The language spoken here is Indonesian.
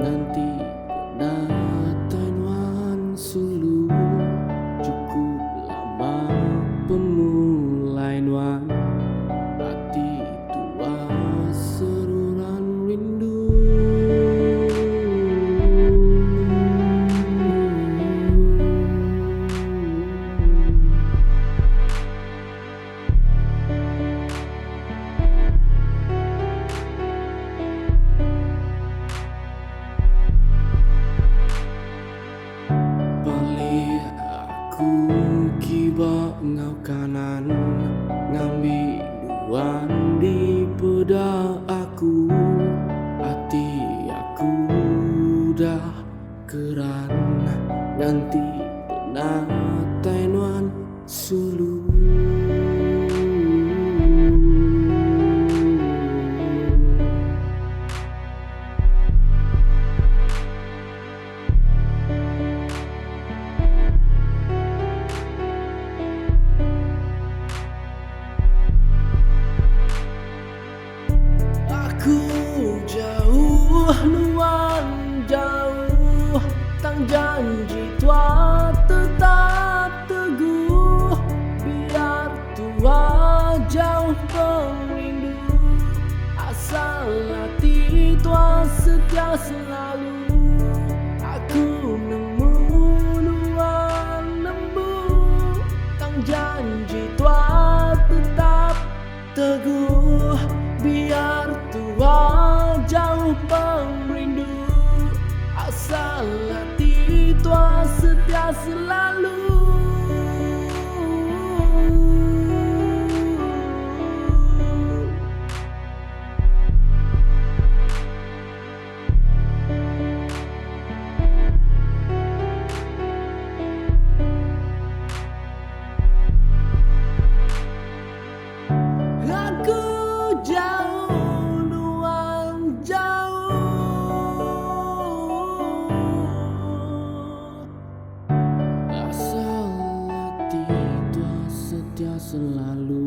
nanti datang wan sulu cukup lama pemulai wan hati tua seruran rindu. Aku kiba ngau kanan ngambil duan di peda aku hati aku dah keran nanti pernah tainuan sulu. Aku jauh luan jauh tang janji tua tetap teguh biar tua jauh perindu asal hati tua setia selalu. Aku nemu luan lembu tang janji tua tetap teguh biar tua jauh perindu asal hati tua setia selalu. Aku jauh luang jauh asal hati tua setia selalu.